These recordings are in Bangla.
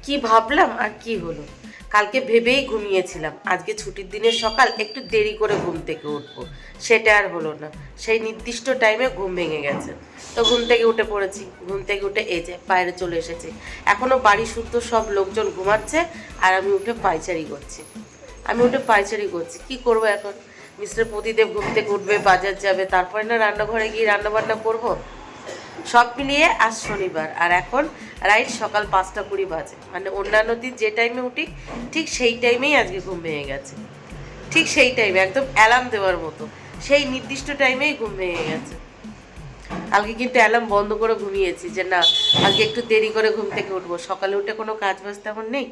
কি ভাবলাম আর কি হলো, কালকে ভেবেই ঘুমিয়েছিলাম আজকে ছুটির দিনের সকাল একটু দেরি করে ঘুম থেকে উঠবো, সেটা আর হলো না। সেই নির্দিষ্ট টাইমে ঘুম ভেঙে গেছে, তো ঘুম থেকে উঠে পড়েছি। ঘুম থেকে উঠে এই যে বাইরে চলে এসেছি। এখনও বাড়ি শুদ্ধ সব লোকজন ঘুমাচ্ছে আর আমি উঠে পায়চারি করছি। কি করব এখন? মিস্টার প্রদীপ ঘুম থেকে উঠবে, বাজার যাবে, তারপরে না রান্নাঘরে গিয়ে রান্নাবান্না করবো। সব মিলিয়ে আজ শনিবার, আর এখন রাইট সকাল 5টা 20 বাজে। মানে অন্যান্য দিন যে টাইমে উঠি ঠিক সেই টাইমেই আজকে ঘুম ভেঙে গেছে। ঠিক সেই টাইমে একদম অ্যালার্ম দেওয়ার মতো সেই নির্দিষ্ট টাইমেই ঘুম ভেঙে গেছে। কালকে কিন্তু অ্যালার্ম বন্ধ করে ঘুমিয়েছি যে না আজকে একটু দেরি করে ঘুম থেকে উঠবো, সকালে উঠে কোনো কাজ বাজ তেমন নেই।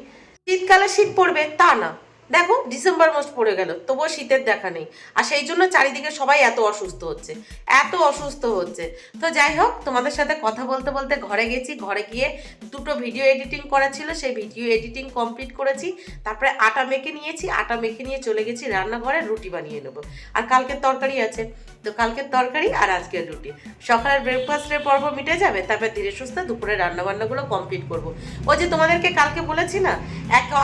শীতকালে শীত পড়বে তা না, দেখো ডিসেম্বর মাস পড়ে গেল তবুও শীতের দেখা নেই। আর সেই জন্য চারিদিকে সবাই এত অসুস্থ হচ্ছে। তো যাই হোক, তোমাদের সাথে কথা বলতে বলতে ঘরে গেছি। ঘরে গিয়ে দুটো ভিডিও এডিটিং করা ছিল, সেই ভিডিও এডিটিং কমপ্লিট করেছি। তারপরে আটা মেখে নিয়েছি, আটা মেখে নিয়ে চলে গেছি রান্নাঘরে, রুটি বানিয়ে নেবো। আর কালকের তরকারি আছে, তো কালকের তরকারি আর আজকের রুটি। সকালের ব্রেকফাস্টের পর্ব মিটে যাবে, তারপর ধীরে সুস্থে দুপুরে রান্নাবান্নাগুলো কমপ্লিট করব। ওই যে তোমাদেরকে কালকে বলেছি না,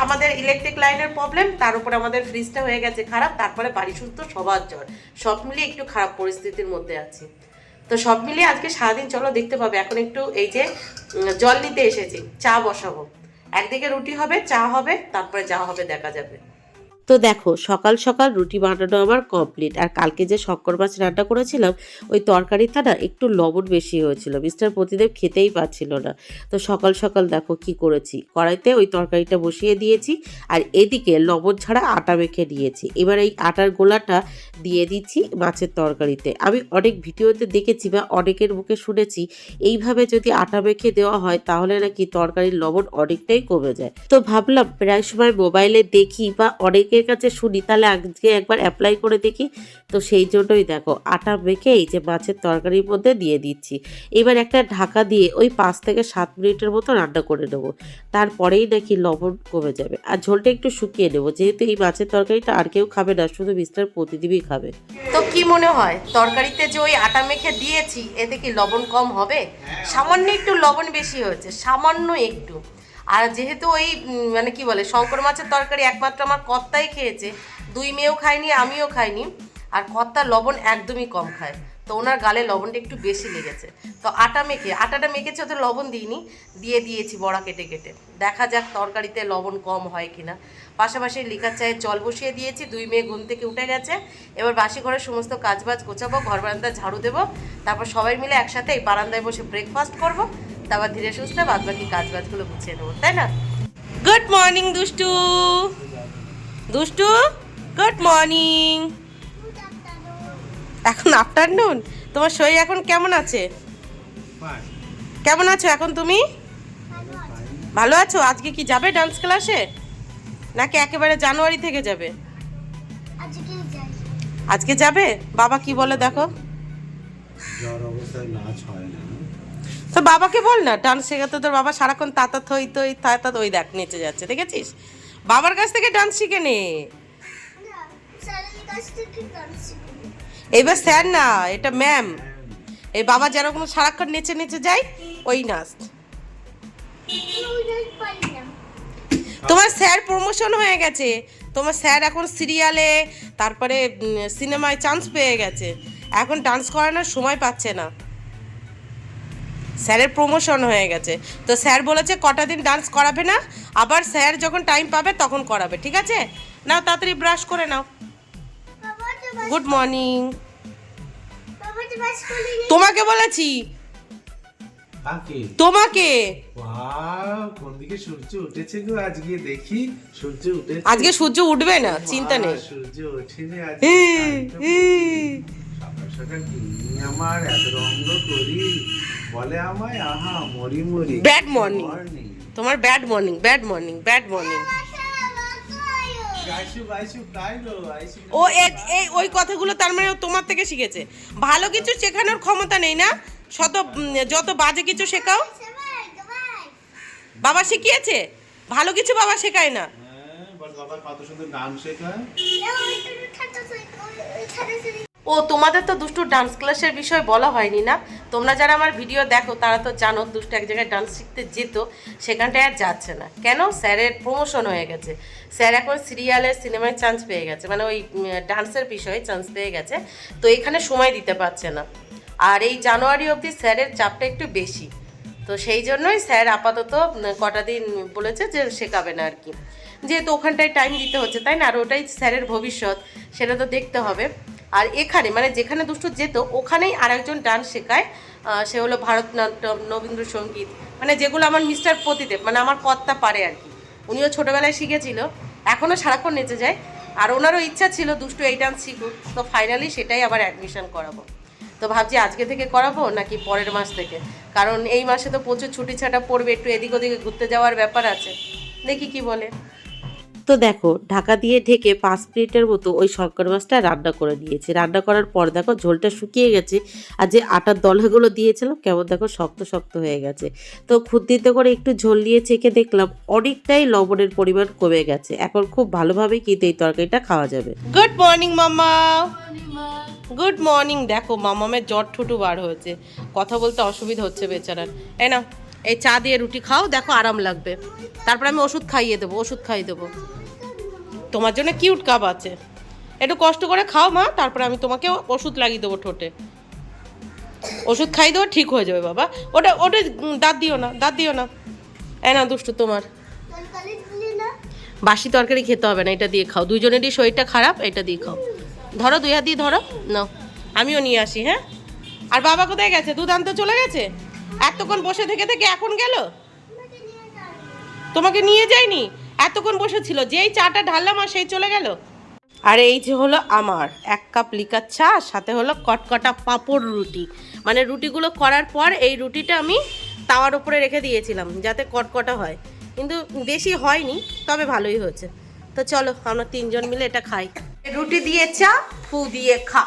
আমাদের ইলেকট্রিক লাইনের প্রবলেম, তার উপর আমাদের ফ্রিজটা হয়ে গেছে খারাপ, তারপরে বাড়ি সুস্থ সবার জ্বর, সব মিলিয়ে একটু খারাপ পরিস্থিতির মধ্যে আছি। তো সব মিলিয়ে আজকে সারাদিন চলো দেখতে পাবে। এখন একটু এই যে জল নিতে এসেছি, চা বসাবো। একদিকে রুটি হবে, চা হবে, তারপরে যা হবে দেখা যাবে। তো দেখো সকাল সকাল রুটি বানানো আমার কমপ্লিট। আর কালকে যে শক্কর মাছ রান্না করেছিলাম ওই তরকারিটা না একটু লবণ বেশি হয়েছিল, মিস্টার প্রতিদেব খেতেই পাচ্ছিল না। তো সকাল সকাল দেখো কি করেছি, কড়াইতে ওই তরকারিটা বসিয়ে দিয়েছি আর এদিকে লবণ ছাড়া আটা মেখে নিয়েছি। এবার এই আটার গোলাটা দিয়ে দিচ্ছি মাছের তরকারিতে। আমি অনেক ভিডিওতে দেখেছি বা অনেকের মুখে শুনেছি এইভাবে যদি আটা মেখে দেওয়া হয় তাহলে নাকি তরকারির লবণ অনেকটাই কমে যায়। তো ভাবলাম প্রায় সময় মোবাইলে দেখি বা অনেকের কাছে শুনি, তাহলে আজকে একবার অ্যাপ্লাই করে দেখি। তো সেই জন্যই দেখো আটা মেখে এই যে মাছের তরকারির মধ্যে দিয়ে দিচ্ছি। এবার একটা ঢাকা দিয়ে ওই 5 থেকে 7 মিনিটের মতো রান্না করে নেবো, তারপরেই নাকি লবণ কমে যাবে। আর ঝোলটা একটু শুকিয়ে নেবো, যেহেতু এই মাছের তরকারিটা আর কেউ খাবে না, শুধু মিস্টার প্রতিদিনই খাবে। তো কি মনে হয় তরকারিতে যে ওই আটা মেখে দিয়েছি এতে কি লবণ কম হবে? সামান্য একটু লবণ বেশি হয়েছে, সামান্য একটু। আর যেহেতু ওই মানে কি বলে শঙ্কর মাছের তরকারি একমাত্র আমার কর্তাই খেয়েছে, 2 মেয়েও খায়নি, আমিও খাইনি। আর কর্তা লবণ একদমই কম খায়, তো ওনার গালে লবণটা একটু বেশি লেগেছে। তো আটাটা মেখেছে, ওতে লবণ দিইনি, দিয়ে দিয়েছি বড়া কেটে কেটে। দেখা যাক তরকারিতে লবণ কম হয় কিনা। পাশাপাশি লিকার চায়ে জল বসিয়ে দিয়েছি, 2 মেয়ে ঘুম থেকে উঠে গেছে। এবার বাসি ঘরের সমস্ত কাজবাজ গোছাবো, ঘর বারান্দা ঝাড়ু দেবো, তারপর সবাই মিলে একসাথে এই বারান্দায় বসে ব্রেকফাস্ট করবো, তারপর ধীরে সুস্থে বাদ বাকি কাজবাজগুলো গুছিয়ে নেবো, তাই না? গুড মর্নিং দুষ্টু, দুষ্টু গুড মর্নিং। এখন আফটারনুন, তোমার শরীর এখন কেমন আছে? কেমন আছো এখন তুমি? ভালো আছো? আজকে কি যাবে ডান্স ক্লাসে নাকি একেবারে জানুয়ারি থেকে যাবে? আজকে যাবে। বাবা কি বলে দেখো, তো বাবাকে বল না ডান্স শেখাতে। তোর বাবা সারাক্ষণ তাতাত হই তো তাতাত, ওই দেখ নেচে যাচ্ছে, দেখেছিস? বাবার কাছ থেকে ডান্স শিখে নে। এইবার স্যার না, এটা ম্যাম। এই বাবা যেরকম সারাক্ষণ নেচে নেচে যায় ওই নাচ। তোমার স্যার প্রমোশন হয়ে গেছে, তোমার স্যার এখন সিরিয়ালে, তারপরে সিনেমায় চান্স পেয়ে গেছে, এখন ডান্স করানোর সময় পাচ্ছে না। স্যারের প্রমোশন হয়ে গেছে, তো স্যার বলেছে কটা দিন ডান্স করাবে না, আবার স্যার যখন টাইম পাবে তখন করাবে, ঠিক আছে? নাও তাড়াতাড়ি ব্রাশ করে নাও। Good morning. তোমাকে বলেছি, তোমাকে। কোন দিকে সূর্য উঠেছে গো? আজকে দেখি সূর্য উঠেছে। আজকে সূর্য উঠবে না, চিন্তা নেই। সূর্য ওঠেনি আজকে। সকাল সকাল কি আমার এত রঙ্গ করি বলে আমায়, আহা মরি মরি। ব্যাড মর্নিং তোমার, bad morning, bad morning, bad morning. ও এই ওই কথাগুলো তার মানে তোমার থেকে শিখেছে। ভালো কিছু শেখানোর ক্ষমতা নেই না, যত বাজে কিছু শেখাও। বাবা শিখিয়েছে ভালো কিছু, বাবা শেখায় না। বাবা কত সুন্দর গান শেখায়। ও তোমাদের তো দুষ্টু ডান্স ক্লাসের বিষয় বলা হয়নি না। তোমরা যারা আমার ভিডিও দেখো তারা তো জানো দুষ্টু এক জায়গায় ডান্স শিখতে যেত, সেখানটায় আর যাচ্ছে না। কেন? স্যারের প্রমোশন হয়ে গেছে, স্যার এখন সিরিয়ালের সিনেমায় চান্স পেয়ে গেছে, মানে ওই ডান্সের বিষয়ে চান্স পেয়ে গেছে, তো এখানে সময় দিতে পারছে না। আর এই জানুয়ারি অবধি স্যারের চাপটা একটু বেশি, তো সেই জন্যই স্যার আপাতত কটা দিন বলেছে যে শেখাবে না আর কি, যেহেতু ওখানটায় টাইম দিতে হচ্ছে, তাই না? আর ওটাই স্যারের ভবিষ্যৎ, সেটা তো দেখতে হবে। আর এখানে মানে যেখানে দুষ্টু যেত ওখানেই আরেকজন ডান্স শেখায়, সে হলো ভারতনাট্যম, রবীন্দ্রসঙ্গীত, মানে যেগুলো আমার মিস্টার পতিদেব মানে আমার কর্তা পারে আর কি। উনিও ছোটোবেলায় শিখেছিল, এখনও সারাক্ষণ নেচে যায়। আর ওনারও ইচ্ছা ছিল দুষ্টু এই ডান্স শিখুক, তো ফাইনালি সেটাই আবার অ্যাডমিশন করাবো। তো ভাবছি আজকে থেকে করাবো নাকি পরের মাস থেকে, কারণ এই মাসে তো প্রচুর ছুটি ছাটা পড়বে, একটু এদিক ওদিকে ঘুরতে যাওয়ার ব্যাপার আছে, দেখি কি বলে। তো দেখো ঢাকা দিয়ে ঢেকে 5 মিনিটের মতো ওই শঙ্কর মাছটা রান্না করে দিয়েছি। রান্না করার পর দেখো ঝোলটা শুকিয়ে গেছে, আর যে আটার দলাগুলো দিয়েছিলাম কেমন দেখো শক্ত শক্ত হয়ে গেছে। তো খুদ্দিতে করে একটু ঝোল দিয়ে চেখে দেখলাম অনেকটাই লবণের পরিমাণ কমে গেছে। এখন খুব ভালোভাবে কিন্তু এই তরকারিটা খাওয়া যাবে। গুড মর্নিং মামা। Good morning. দেখো মামামের জ্বর ঠুটু বার হয়েছে, কথা বলতে অসুবিধা হচ্ছে বেচারার। এই না, এই চা দিয়ে রুটি খাও, দেখো আরাম লাগবে। তারপর আমি ওষুধ খাইয়ে দেবো, ওষুধ খাইয়ে দেবো। তোমার জন্য কিউট কাপ আছে, একটু কষ্ট করে খাও মা, তারপরে আমি তোমাকে ওষুধ লাগিয়ে দেবো ঠোঁটে। ওষুধ খাই দেবো, ঠিক হয়ে যাবে বাবা। ওটা ওটা দাঁত দিও না, দাঁত দিও না। এই না দুষ্টু, তোমার বাসি তরকারি খেতে হবে না, এটা দিয়ে খাও। দুজনেরই শরীরটা খারাপ, এটা দিয়ে খাও। ধরো, দুই হাত দিয়ে ধরো। নাও, আমিও নিয়ে আসি। হ্যাঁ, আর বাবা কোথায় গেছে? দুধ আনতে চলে গেছে? এতক্ষণ বসে থেকে থেকে এখন গেল? তোমাকে নিয়ে যায়নি? এতক্ষণ বসেছিল, যেই চাটা ঢাললাম আর সেই চলে গেল। আর এই যে হলো আমার 1 কাপ লিকার চা, সাথে হলো কটকটা পাঁপড় রুটি। মানে রুটিগুলো করার পর এই রুটিটা আমি তাওয়ার উপরে রেখে দিয়েছিলাম যাতে কটকটা হয়, কিন্তু বেশি হয়নি, তবে ভালোই হয়েছে। তো চলো আমরা 3 জন মিলে এটা খাই। রুটি দিয়ে চা, ফু দিয়ে খা।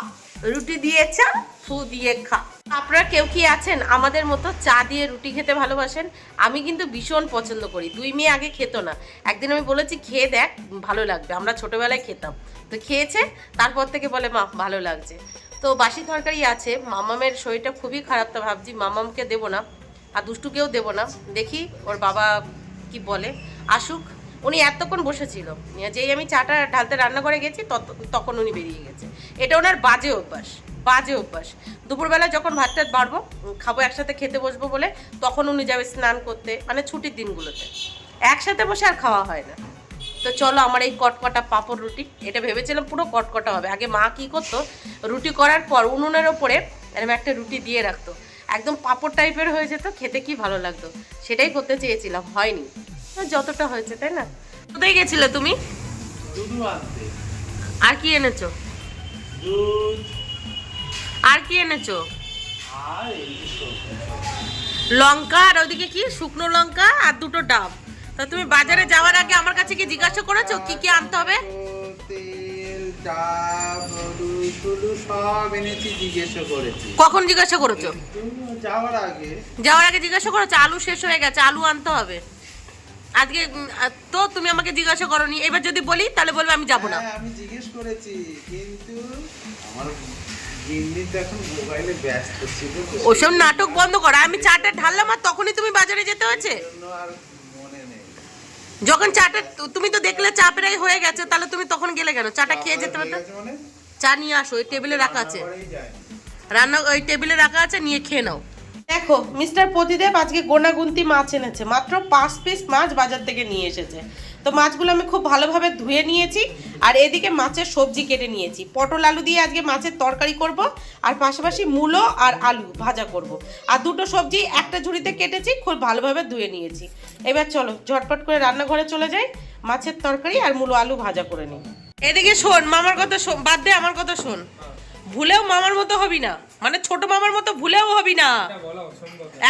রুটি দিয়ে চা, ফু দিয়ে খা। আপনারা কেউ কি আছেন আমাদের মতো চা দিয়ে রুটি খেতে ভালোবাসেন? আমি কিন্তু ভীষণ পছন্দ করি। 2 মেয়ে আগে খেত না, একদিন আমি বলেছি খেয়ে দেখ ভালো লাগবে, আমরা ছোটোবেলায় খেতাম। তো খেয়েছে, তারপর থেকে বলে মা ভালো লাগছে। তো বাসি তরকারি আছে, মামামের শরীরটা খুবই খারাপ, তো ভাবছি মামামকে দেবো না আর দুষ্টুকেও দেবো না, দেখি ওর বাবা কি বলে, আসুক। উনি এতক্ষণ বসেছিল, যেই আমি চাটা ঢালতে রান্না করে গেছি তখন উনি বেরিয়ে গেছে। এটা ওনার বাজে অভ্যাস, বাজে অভ্যাস। দুপুরবেলা যখন ভাত টাত বাড়বো, খাবো একসাথে, খেতে বসবো বলে, তখন উনি যাবে স্নান করতে, মানে ছুটির দিনগুলোতে একসাথে বসে আর খাওয়া হয় না। তো চলো আমার এই কটকটা পাঁপড় রুটি, এটা ভেবেছিলাম পুরো কটকটা হবে। আগে মা কী করতো, রুটি করার পর উনুনের ওপরে এরকম একটা রুটি দিয়ে রাখতো, একদম পাঁপড় টাইপের হয়ে যেত, খেতে কি ভালো লাগতো। সেটাই করতে চেয়েছিলাম, হয়নি, যতটা হয়েছে, তাই না? কোথায় গেছিলে তুমি? আর কি এনেছো? আর কি এনেছো? লঙ্কা, আর ওইদিকে কি শুকনো লঙ্কা আর 2টো ডাব। তা তুমি বাজারে যাওয়ার আগে আমার কাছে কি জিজ্ঞাসা করেছো কি কি আনতে হবে? তেল, ডাব, সব এনেছি, জিজ্ঞাসা করেছি। কখন জিজ্ঞাসা করেছো? যাওয়ার আগে। যাওয়ার আগে জিজ্ঞাসা করেছো? আলু শেষ হয়ে গেছে, আলু আনতে হবে আজকে। তো তুমি আমাকে জিজ্ঞাসা করোনি, এবার যদি বলি তাহলে বলবে আমি যাবো না। আমি জিজ্ঞেস করেছি, কিন্তু আমার গিন্নি তো এখন মোবাইলে ব্যস্ত ছিল। ওসব নাটক বন্ধ করো। আমি চাটা ঢাললাম আর তখনই তুমি বাজারে যেতে হয়েছে। আর মনে নেই। যখন চাটা তুমি তো দেখলে চা প্রায় হয়ে গেছে, তাহলে তুমি তখন গেলে কেন? চাটা খেয়ে যেতে পারতো। চা নিয়ে আসো, ওই টেবিলে রাখা আছে, রান্না ওই টেবিলে রাখা আছে, নিয়ে খেয়ে নাও। দেখো মিস্টার পতিদেব আজকে গোনাগুন্তি মাছ এনেছে, মাত্র 5 পিস মাছ বাজার থেকে নিয়ে এসেছে। তো মাছগুলো আমি খুব ভালোভাবে ধুয়ে নিয়েছি, আর এদিকে মাছের সবজি কেটে নিয়েছি। পটল আলু দিয়ে আজকে মাছের তরকারি করব, আর পাশাপাশি মূলো আর আলু ভাজা করব। আর 2টো সবজি একটা ঝুড়িতে কেটেছি, খুব ভালোভাবে ধুয়ে নিয়েছি। এবার চলো ঝটপট করে রান্নাঘরে চলে যাই, মাছের তরকারি আর মূলো আলু ভাজা করে নিই। এদিকে শোন, মামার কথা শোন, বাদ দে আমার কথা শোন। ভুলেও মামার মতো হবি না, মানে ছোট মামার মতো ভুলেও হবি না,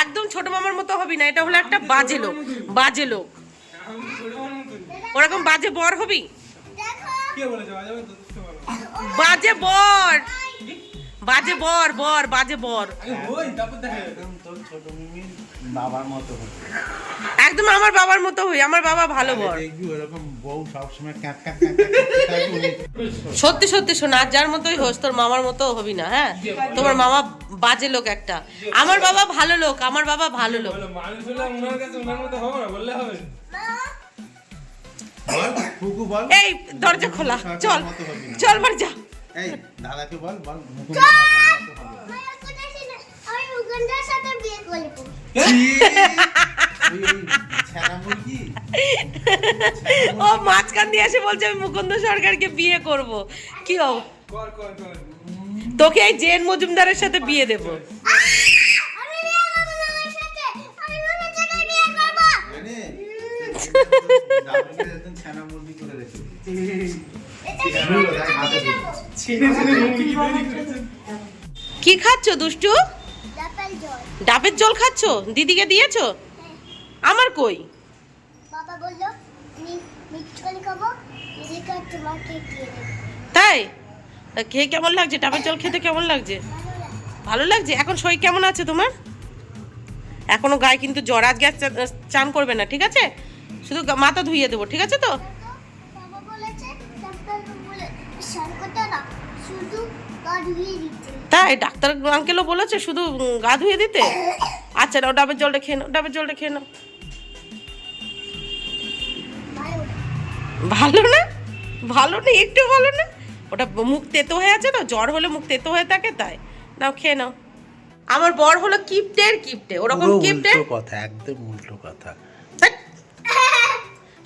একদম ছোট মামার মতো হবি না। এটা হলো একটা বাজে লোক, বাজে লোক। ওরকম বাজে বর হবি, বাজে বর, বাজে বর, বর বাজে বর। বাবার মতো হচ্ছে। একদম আমার বাবার মতো হই, আমার বাবা ভালো বর। দেখবি ওরকম বউ সবসময় ক্যাক ক্যাক ক্যাক ক্যাক থাকবে। সত্যি সত্যি শোন, আর যার মতোই হোস, তোর মামার মতো হবি না। হ্যাঁ, তোমার মামা বাজে লোক একটা, আমার বাবা ভালো লোক, আমার বাবা ভালো লোক। বল ফুকু বল। এই দরজা খোলা, চল চল বাড়ি যা। এই দাদাকে বল বল মুকুন্দ ও মাঝখান দিয়ে এসে বলছে আমি মুকুন্দ সরকারকে বিয়ে করব। কি হব, তোকে এই জেন মজুমদারের সাথে বিয়ে দেব। কি খাচ্ছ দুষ্টু? ডাবের জল খাচ্ছ? দিদিকে দিয়েছো? আমার কই? বাবা বললো আমি মিষ্টি খাবো, দিদিকে আর তোমাকে দিয়ে দেবো। তাই? তা খেয়ে কেমন লাগছে? ডাবের জল খেতে কেমন লাগছে? ভালো লাগছে। এখন শরীর কেমন আছে তোমার? এখনো গায়ে কিন্তু জ্বর, আজকে আর চান করবে না, ঠিক আছে? শুধু মাথা ধুইয়ে দেবো, ঠিক আছে তো? বাবা বলেছে ডাক্তার বলে স্নান করতে না, শুধু গা ধুয়ে দিতে। তাই ডাক্তার আঙ্কেলও বলেছে শুধু গা ধুয়ে দিতে? আচ্ছা নাও ডাবের জলটা খেয়ে নাও, ডাবের জলটা খেয়ে নাও। ভালো না? ভালো না? একটু ভালো না? ওটা মুখ তেতো হয়ে আছে তো, জ্বর হলে মুখ তেতো হয়ে থাকে, তাই নাও খেয়ে নাও। আমার বর হলো কিপটের কিপটে, ওরকম কিপটে কথা, একদম উল্টো কথা।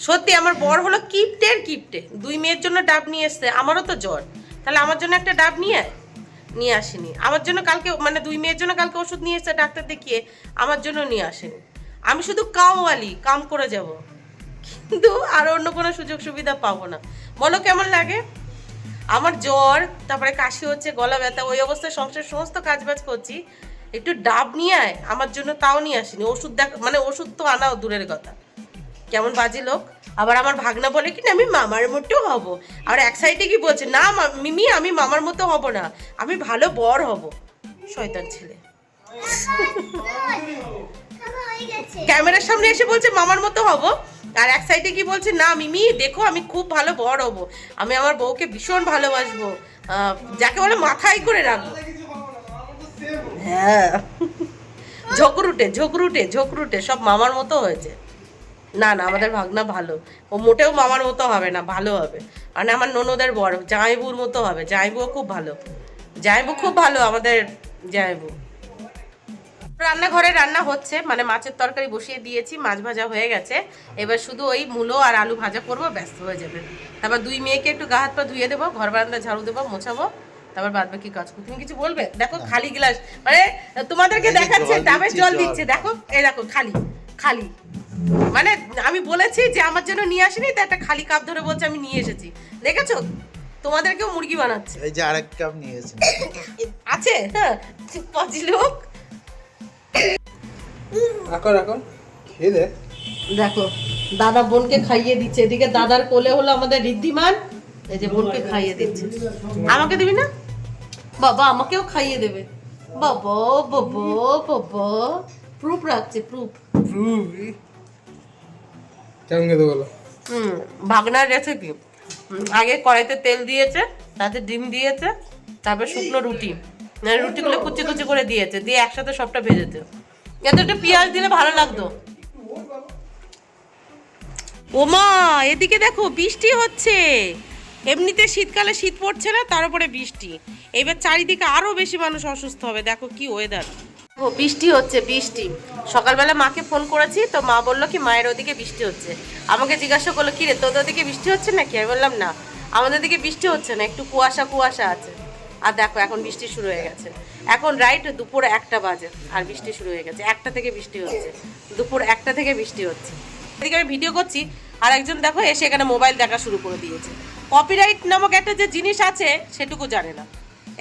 সত্যি আমার বর হলো কিপটের কিপটে। 2 মেয়ের জন্য ডাব নিয়ে এসছে, আমারও তো জ্বর, তাহলে আমার জন্য একটা ডাব নিয়ে আসেনি। আমার জন্য কালকে মানে 2 মেয়ের জন্য কালকে ওষুধ নিয়ে এসছে ডাক্তার দেখিয়ে, আমার জন্য নিয়ে আসেনি। আমি শুধু কামওয়ালি, কাম করে যাব, কিন্তু আর অন্য কোনো সুযোগ সুবিধা পাবো না। বলো কেমন লাগে? আমার জ্বর, তারপরে কাশি হচ্ছে, গলা ব্যথা, ওই অবস্থায় সংসার সমস্ত কাজবাজ করছি, একটু ডাব নিয়ে আয় আমার জন্য, তাও নিয়ে আসিনি। ওষুধ দেখ মানে ওষুধ তো আনাও দূরের কথা, কেমন বাজে লোক। আবার আমার ভাগনা বলে কি না আমি মামার মতো হব, আর এক সাইডে কি বলছে না মিমি আমি মামার মতো হব না, আমি ভালো বর হব। শয়তান ছেলে, ক্যামেরার সামনে এসে বলছে মামার মতো হব, আর এক সাইডে কি বলছে না মিমি দেখো আমি খুব ভালো বর হব, আমি আমার বউকে ভীষণ ভালোবাসবো, যাকে বলে মাথায় করে রাখবো। হ্যাঁ, ঝোকরুটে সব মামার মতো হয়েছে। না না, আমাদের ভাগনা ভালো, ও মোটেও মামার মতো হবে না, ভালো হবে। মানে আমার ননদের বড় জামাইবুর মতো হবে, জামাইবুও খুব ভালো, জামাইবু খুব ভালো আমাদের জামাইবু। রান্নাঘরে রান্না হচ্ছে, মানে মাছের তরকারি বসিয়ে দিয়েছি, মাছ ভাজা হয়ে গেছে, এবার শুধু ওই মূলো আর আলু ভাজা করবো, ব্যস্ত হয়ে যাবে। তারপর 2 মেয়েকে একটু গা হাত পা ধুয়ে দেবো, ঘর বারান্দা ঝাড়ু দেবো, মোছাবো, তারপর বাদ বাকি কাজ করবো। তুমি কিছু বলবে? দেখো খালি গ্লাস, মানে তোমাদেরকে দেখাচ্ছে ডাবের জল দিচ্ছে, দেখো এই দেখো খালি খালি, মানে আমি বলেছি যে আমার জন্য নিয়ে আসিনি, তো একটা খালি কাপ ধরে বলছে আমি নিয়ে এসেছি, দেখেছো? তোমাদেরকেও মুরগি বানাচ্ছে। এই যে আরেক কাপ নিয়ে এসেছেন আছে, হ্যাঁ, 5 লোক। রাখো খেয়ে দে। দেখো দাদা বোনকে খাইয়ে দিচ্ছে, এদিকে দাদার কোলে হলো আমাদের ঋদ্ধিমান, এই যে বোনকে খাইয়ে দিচ্ছে। আমাকে দিবি না? বাবা আমাকেও খাইয়ে দেবে। বাবা বাবা বাবা, প্রুফ রাখছে, প্রুফ। কেমন খেতে বলো? ভাগনার রেসিপি, আগে কড়াইতে তেল দিয়েছে, তাতে ডিম দিয়েছে, তারপর শুকনো রুটি, রুটিগুলো কুচি কুচি করে দিয়েছে, দিয়ে একসাথে সবটা ভেজেছে। এতে একটা পেঁয়াজ দিলে ভালো লাগতো। ওমা এদিকে দেখো বৃষ্টি হচ্ছে, এমনিতে শীতকালে শীত পড়ছে না, তার উপরে বৃষ্টি, এবার চারিদিকে আরো বেশি মানুষ অসুস্থ হবে। দেখো কি ওয়েদার, বৃষ্টি হচ্ছে বৃষ্টি। সকালবেলা মাকে ফোন করেছি, তো মা বললো কি মায়ের ওদিকে বৃষ্টি হচ্ছে। আমাকে জিজ্ঞাসা করলো কি রে তোদের ওদিকে বৃষ্টি হচ্ছে নাকি? আমি বললাম না আমাদের দিকে বৃষ্টি হচ্ছে না, একটু কুয়াশা আছে। আর দেখো এখন বৃষ্টি শুরু হয়ে গেছে, এখন রাইট দুপুর 1টা বাজে আর বৃষ্টি শুরু হয়ে গেছে। 1টা থেকে বৃষ্টি হচ্ছে, দুপুর 1টা থেকে বৃষ্টি হচ্ছে। এদিকে আমি ভিডিও করছি, আর একজন দেখো এসে এখানে মোবাইল দেখা শুরু করে দিয়েছে। কপিরাইট নামক একটা যে জিনিস আছে সেটুকু জানে না,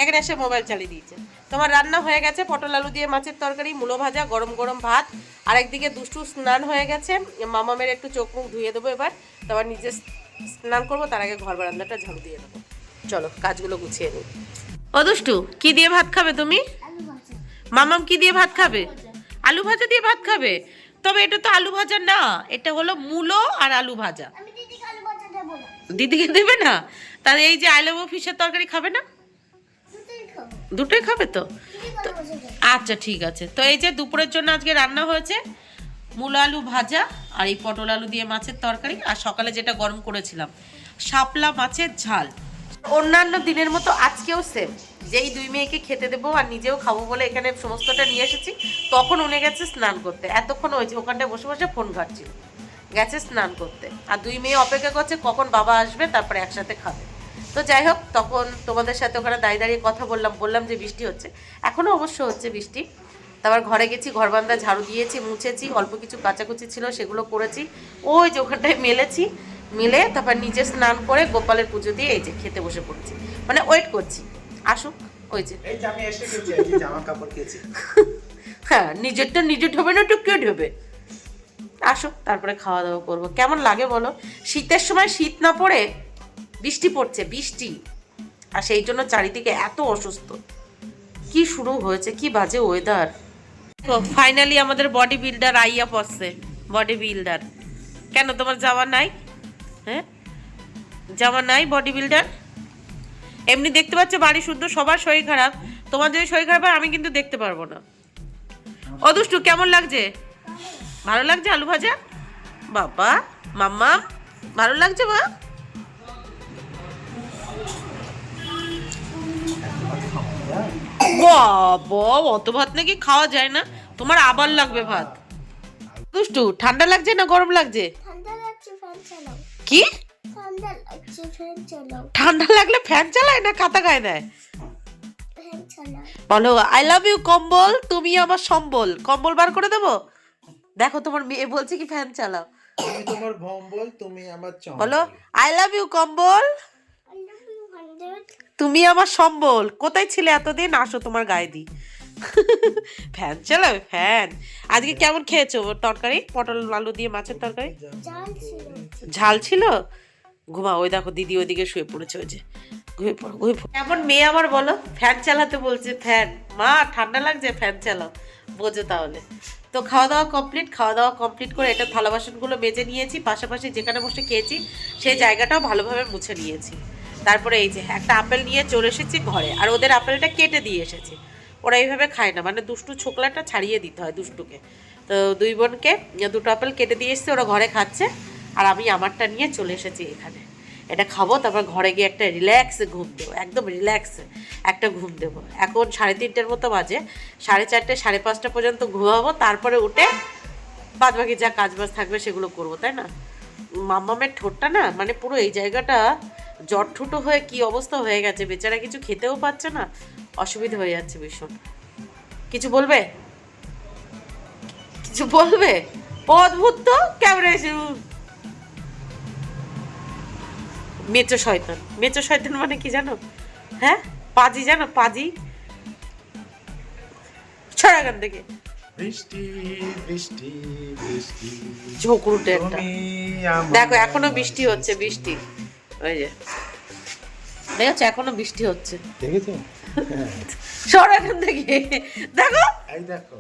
এখানে এসে মোবাইল চালিয়ে দিয়েছে। তোমার রান্না হয়ে গেছে, পটল আলু দিয়ে মাছের তরকারি, মূলো ভাজা, গরম গরম ভাত, আর একদিকে দুষ্টু স্নান হয়ে গেছে, মামামের একটু চোখ মুখ ধুয়ে দেবো এবার, তারপর নিজে স্নান করবো, তার আগে ঘর বারান্দাটা ঝাড়ু দিয়ে দেবো। চলো কাজগুলো গুছিয়ে নিই। ও দুষ্টু কি দিয়ে ভাত খাবে তুমি? মামাম কি দিয়ে ভাত খাবে? আলু ভাজা দিয়ে ভাত খাবে? তবে এটা তো আলু ভাজা না, এটা হলো মূলো আর আলু ভাজা। আমি দিদিকে আলু ভাজা দেবো না, দিদিকে দেবে না? তাহলে এই যে আই লাভ ফিশের তরকারি খাবে না? দুটোই খাবো। দুটোই খাবে তো? দিদিকে আলু ভাজা দেবো। আচ্ছা ঠিক আছে। তো এই যে দুপুরের জন্য আজকে রান্না হয়েছে মূলো আলু ভাজা আর এই পটল আলু দিয়ে মাছের তরকারি, আর সকালে যেটা গরম করেছিলাম শাপলা মাছের ঝাল। অন্যান্য দিনের মতো আজকেও সেম, যেই দুই মেয়েকে খেতে দেবো আর নিজেও খাবো বলে এখানে সমস্তটা নিয়ে এসেছি, তখন উনি গেছে স্নান করতে। এতক্ষণ ওই যে ওখানটায় বসে বসে ফোন ঘাটছিল, গেছে স্নান করতে। আর দুই মেয়ে অপেক্ষা করছে কখন বাবা আসবে তারপরে একসাথে খাবে। তো যাই হোক, তখন তোমাদের সাথে ওখানে দাঁড়িয়ে দাঁড়িয়ে কথা বললাম যে বৃষ্টি হচ্ছে, এখনও অবশ্য হচ্ছে বৃষ্টি। তারপর ঘরে গেছি, ঘর বান্দা ঝাড়ু দিয়েছি, মুছেছি, অল্প কিছু কাচাকুচি ছিল সেগুলো করেছি, ওই যে ওখানটায় মেলেছি, মিলে তারপর নিজে স্নান করে গোপালের পুজো দিয়ে এই যে খেতে বসে পড়েছি, মানে ওয়েট করছি আসুক। ওই যে এই যে আমি এসে গেছি, এই যে জামা কাপড় কেচি। হ্যাঁ, নিজেরটা নিজে ঢোবে না, একটু কে ঢোবে? আসুক, তারপরে খাওয়া দাওয়া করবো। কেমন লাগে বলো? শীতের সময় শীত না পড়ে বৃষ্টি পড়ছে, বৃষ্টি, আর সেই জন্য চারিদিকে এত অসুস্থ। কি শুরু হয়েছে, কি বাজে ওয়েদার। ফাইনালি আমাদের বডি বিল্ডার আইয়া পড়ছে। বডি বিল্ডার কেন, তোমার জামা নাই? হ্যাঁ, জামা নাই বডি বিল্ডার? এমনি দেখতে পাচ্ছ বাড়ি শুদ্ধ সবার শরীর খারাপ, তোমার যদি শরীর খারাপ হয় আমি কিন্তু দেখতে পারবো না। ও দুষ্টু, কেমন লাগছে? ভালো লাগছে আলু ভাজা? বাবা, মাম্মা ভালো লাগছে মা? বাবা, অত ভাত নাকি খাওয়া যায় না? তোমার আবার লাগবে ভাত। দুষ্টু, ঠান্ডা লাগছে না গরম লাগছে? ঠান্ডা লাগছে, ফ্যান চালাও। কি ঠান্ডা লাগছে, ফ্যান চালাও। ঠান্ডা লাগলে ফ্যান চালায় না কাতা গায়ে দেয়? ফ্যান চালাও। বলো আই লাভ ইউ কম্বল, তুমি আমার সম্বল। কম্বল বার করে দেবো? দেখো তোমার মেয়ে বলছে কি ফ্যান চালাও। আমি তোমার ভম্বল, তুমি আমার চম্বল। বলো আই লাভ ইউ কম্বল, I love you 100. তুমি আমার সম্বল। কোথায় ছিলে এতদিন? আসো তোমার গায়ে দি। ফ্যান চালাবে, ফ্যান। আজকে কেমন খেয়েছো তরকারি? পটল আলু দিয়ে মাছের তরকারি জাল ছিল। ঝাল ছিল। ঘুমা, ওই দেখো দিদি ওইদিকে শুয়ে পড়েছে, ওই যে ঘুমিয়ে পড়ো, ঘুমিয়ে পড়ো। এমন মেয়ে আমার বলো, ফ্যান চালাতে বলছে, ফ্যান। মা ঠান্ডা লাগছে, ফ্যান চালাও। বোঝো তাহলে। তো খাওয়া দাওয়া কমপ্লিট করে এটা থালা বাসনগুলো মেজে নিয়েছি, পাশাপাশি যেখানে বসে খেয়েছি সেই জায়গাটাও ভালোভাবে মুছে নিয়েছি। তারপরে এই যে একটা আপেল নিয়ে চলে এসেছি ঘরে, আর ওদের আপেলটা কেটে দিয়ে এসেছি। ওরা এইভাবে খায় না, মানে দুষ্টু ছোকলাটা ছাড়িয়ে দিতে হয় দুষ্টুকে। তো দুই বোনকে দুটো আপেল কেটে দিয়ে এসেছি, ওরা ঘরে খাচ্ছে, আর আমি আমারটা নিয়ে চলে এসেছি এখানে। এটা খাবো, তারপর ঘরে গিয়ে একটা রিল্যাক্সে ঘুম দেবো, একদম রিল্যাক্সে একটা ঘুম দেবো। এখন 3:30 মতো বাজে, 4:30 5:30 পর্যন্ত ঘুমাবো, তারপরে উঠে বাদবাকি যা কাজবাজ থাকবে সেগুলো করবো, তাই না? মাম্মামের ঠোঁটটা না, মানে পুরো এই জায়গাটা জটঠুটো হয়ে কি অবস্থা হয়ে গেছে, বেচারা কিছু খেতেও পাচ্ছে না, অসুবিধা হয়ে যাচ্ছে ভীষণ। কিছু বলবে? কিছু বলবে? অদ্ভুত তো, ক্যামেরা এসে মেচো শয়তান। মেচো শয়তান মানে কি জানো? হ্যাঁ, পাজি জানো? পাজি। ছড়া এখান থেকে। বৃষ্টি বৃষ্টি বৃষ্টি, ঝোঁকরুটে একটা। তুমি আমার দেখো এখনো বৃষ্টি হচ্ছে, বৃষ্টি। ওই যে দেখছো এখনো বৃষ্টি হচ্ছে। দেখেছো? ছড়া এখান থেকে। দেখো এই দেখো,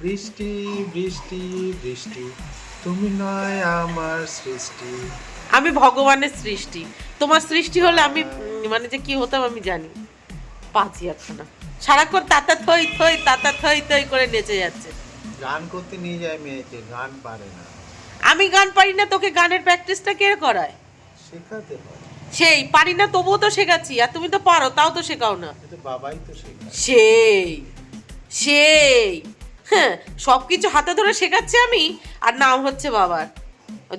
বৃষ্টি বৃষ্টি বৃষ্টি, তুমি নয় আমার সৃষ্টি। আমি ভগবানের সৃষ্টি, তোমার সৃষ্টি হলে আমি মানে যে কি হতাম আমি জানি। পাঁচি একখানা সারাক্ষণ তাতা থই থই তাতা থই থই করে নেচে যাচ্ছে। গান করতে নিয়ে যায় মেয়েকে, গান পারে না। আমি গান পারি না, তোকে গানের প্র্যাকটিসটা কে করায়? শেখাতে হয়। সেই পারি না তবুও তো শেখাচ্ছি, আর তুমি তো পারো তাও তো শেখাও না। কিন্তু বাবাই তো শেখায়। সেই সেই হ্যাঁ, সব কিছু হাতে ধরে শেখাচ্ছি আমি, আর নাম হচ্ছে বাবার।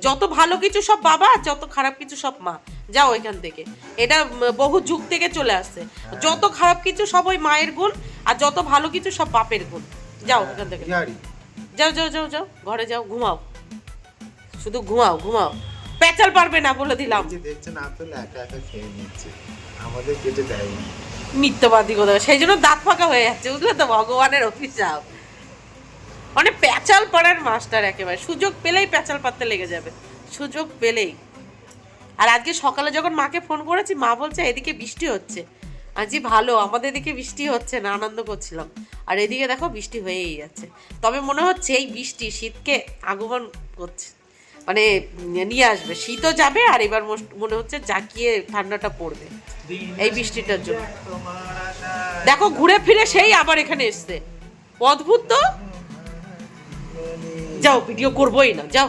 যত ভালো কিছু সব বাবা, যত খারাপ কিছু সব মা। যাও এখান থেকে, এটা বহু যুগ থেকে চলে আসছে। যত খারাপ কিছু সব ওই মায়ের গুণ, আর যত ভালো কিছু সব বাপের গুণ। যাও এখান থেকে, বিহারি, যাও যাও যাও যাও, ঘরে যাও, ঘুমাও, শুধু ঘুমাও ঘুমাও। পেঁচাল পারবে না বলে দিলাম। এই যে দেখছেন আপেল একা একা খেয়ে নিচ্ছে, আমাদের কেটে দেয়নি। মিথ্যাবাদী কথা, সেই জন্য দাঁত ফাঁকা হয়ে যাচ্ছে, বুঝলে তো? ভগবানের অভিশাপ। মানে প্যাচাল পাড়ার মাস্টার একেবারে, সুযোগ পেলেই প্যাচাল পাড়তে লেগে যাবে, সুযোগ পেলেই। আর আজকে সকালে যখন মাকে ফোন করেছি, মা বলছে এদিকে বৃষ্টি হচ্ছে। আজই ভালো, আমাদের এদিকে বৃষ্টি হচ্ছে না, আনন্দ করছিলাম। আর এদিকে দেখো বৃষ্টি হয়েই যাচ্ছে। তবে মনে হচ্ছে এই বৃষ্টি শীতকে আগমন করছে, মানে নিয়ে আসবে। শীতও যাবে আর এবার মনে হচ্ছে জাকিয়ে ঠান্ডাটা পড়বে এই বৃষ্টিটার জন্য। দেখো ঘুরে ফিরে সেই আবার এখানে এসছে, অদ্ভুত তো। যাও ভিডিও করবোই না, যাও।